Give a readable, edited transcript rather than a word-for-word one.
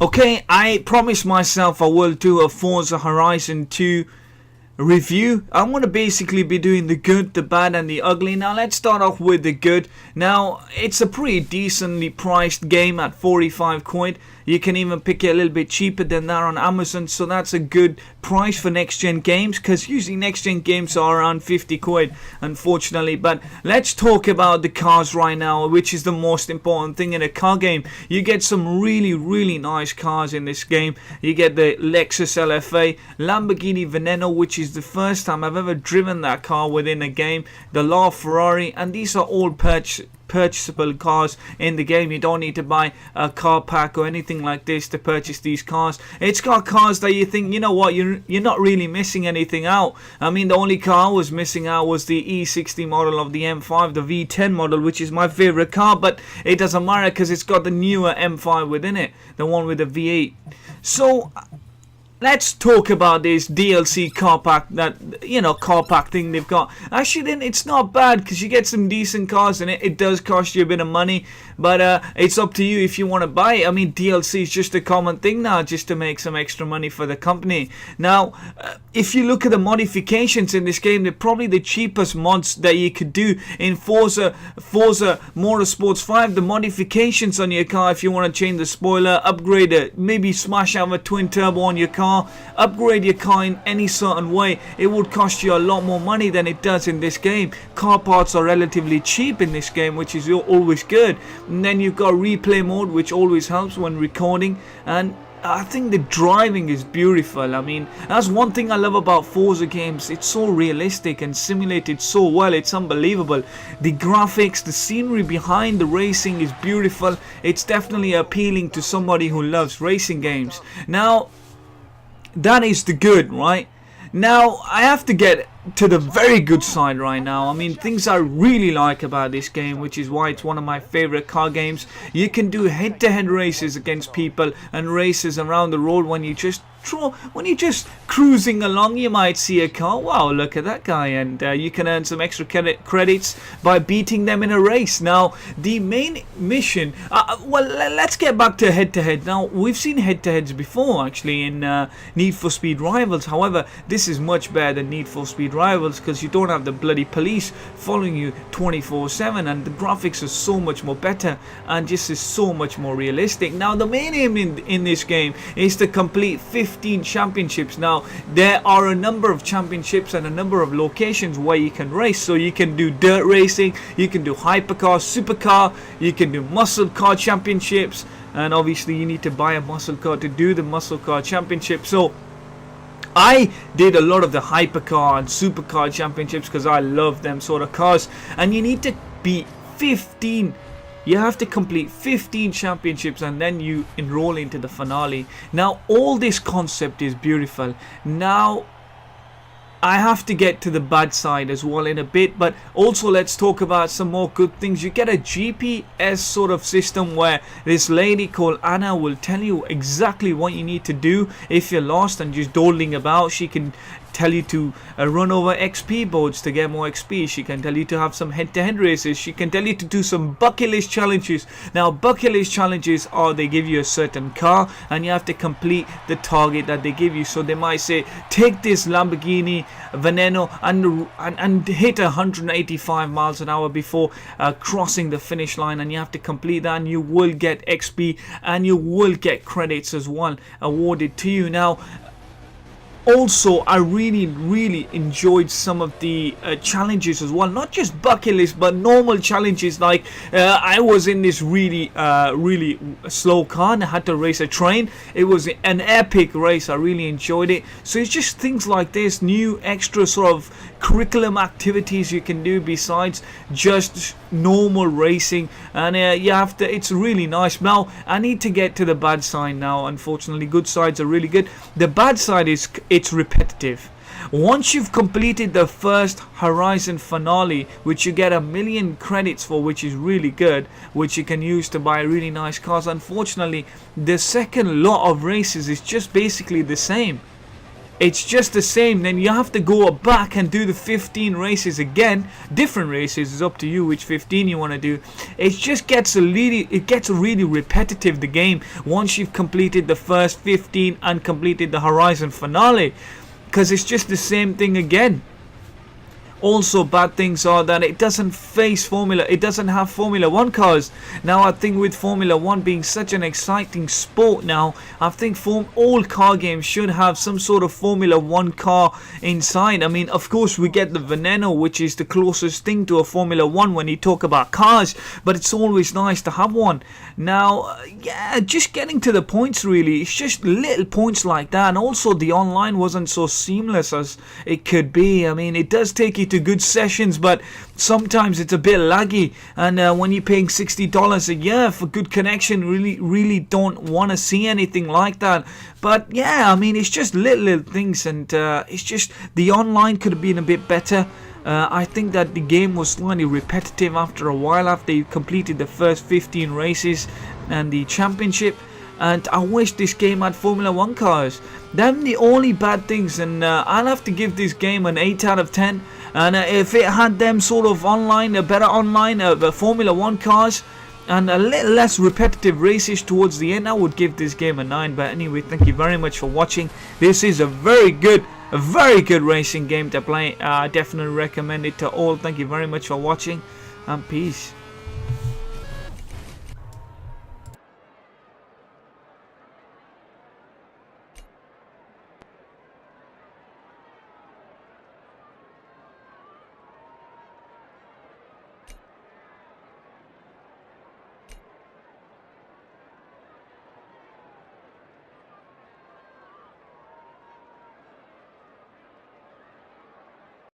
Okay, I promised myself I will do a Forza Horizon 2 review. I'm going to basically be doing the good, the bad and the ugly. Now let's start off with the good. Now it's a pretty decently priced game at 45 quid. You can even pick it a little bit cheaper than that on Amazon, so that's a good price for next gen games, because usually next gen games are around 50 quid unfortunately. But let's talk about the cars right now, which is the most important thing in a car game. You get some really nice cars in this game. You get the Lexus LFA, Lamborghini Veneno, which is the first time I've ever driven that car within a game, the Ferrari, and these are all purchasable cars in the game. You don't need to buy a car pack or anything like this to purchase these cars. It's got cars that you think, you know what, you're not really missing anything out. I mean, the only car I was missing out was the E60 model of the M5, the V10 model, which is my favorite car, but it doesn't matter because it's got the newer M5 within it, the one with the V8. So let's talk about this DLC car pack, car pack thing they've got. Actually, then it's not bad because you get some decent cars in it. It does cost you a bit of money, but it's up to you if you want to buy it. I mean, DLC is just a common thing now, just to make some extra money for the company. Now, if you look at the modifications in this game, they're probably the cheapest mods that you could do in Forza Motorsports 5. The modifications on your car, if you want to change the spoiler, upgrade it, maybe smash out a twin turbo on your car, upgrade your car in any certain way, it would cost you a lot more money than it does in this game. Car parts are relatively cheap in this game, which is always good. And then you've got replay mode, which always helps when recording, and I think the driving is beautiful. I mean, that's one thing I love about Forza games. It's so realistic and simulated so well. It's unbelievable. The graphics, the scenery behind the racing is beautiful. It's definitely appealing to somebody who loves racing games. Now, that is the good, right? Now, I have to get to the very good side right now. I mean, things I really like about this game, which is why it's one of my favorite car games. You can do head-to-head races against people and races around the road. When you're just cruising along, you might see a car. Wow, look at that guy, and you can earn some extra credits by beating them in a race. Now, the main mission. Well, let's get back to head-to-head. Now, we've seen head-to-heads before, actually, in Need for Speed Rivals. However, this is much better than Need for Speed Rivals because you don't have the bloody police following you 24/7, and the graphics are so much more better and just is so much more realistic. Now, the main aim in this game is to complete 15 championships. Now, there are a number of championships and a number of locations where you can race. So you can do dirt racing, you can do hypercar, supercar, you can do muscle car championships, and obviously you need to buy a muscle car to do the muscle car championship. So I did a lot of the hypercar and supercar championships because I love them sort of cars, and you need to beat 15. You have to complete 15 championships and then you enroll into the finale. Now, all this concept is beautiful. Now, I have to get to the bad side as well in a bit, but also let's talk about some more good things. You get a GPS sort of system where this lady called Anna will tell you exactly what you need to do if you're lost and just dawdling about. She can tell you to run over XP boards to get more XP. She can tell you to have some head-to-head races. She can tell you to do some bucket list challenges. Now, bucket list challenges are, they give you a certain car and you have to complete the target that they give you. So they might say, take this Lamborghini Veneno and hit 185 miles an hour before crossing the finish line, and you have to complete that, and you will get XP and you will get credits as well awarded to you. Now, also, I really enjoyed some of the challenges as well. Not just bucket list, but normal challenges. Like I was in this really slow car and I had to race a train. It was an epic race. I really enjoyed it. So it's just things like this, new extra sort of curriculum activities you can do besides just normal racing, and it's really nice. Now, I need to get to the bad side now. Unfortunately, good sides are really good. The bad side is it's repetitive. Once you've completed the first Horizon finale, which you get 1 million credits for, which is really good, which you can use to buy really nice cars, unfortunately the second lot of races is just basically the same. it's just the same. Then you have to go back and do the 15 races again. Different races, is up to you which 15 you want to do. It just gets really repetitive, the game, once you've completed the first 15 and completed the Horizon finale, because it's just the same thing again. Also, bad things are that it doesn't have Formula 1 cars. Now, I think with Formula 1 being such an exciting sport now, I think all car games should have some sort of Formula 1 car inside. I mean, of course, we get the Veneno, which is the closest thing to a Formula 1 when you talk about cars, but it's always nice to have one. Now, yeah, just getting to the points really, it's just little points like that, and also the online wasn't so seamless as it could be. I mean, it does take you to good sessions, but sometimes it's a bit laggy, and when you're paying $60 a year for good connection, really don't want to see anything like that. But yeah, I mean, it's just little things, and it's just the online could have been a bit better. I think that the game was slightly repetitive after a while, after you completed the first 15 races and the championship. And I wish this game had Formula 1 cars. Them the only bad things, and I'll have to give this game an 8 out of 10. And if it had them sort of online, a better online Formula 1 cars, and a little less repetitive races towards the end, I would give this game a 9. But anyway, thank you very much for watching. This is a very good racing game to play. I definitely recommend it to all. Thank you very much for watching, and peace.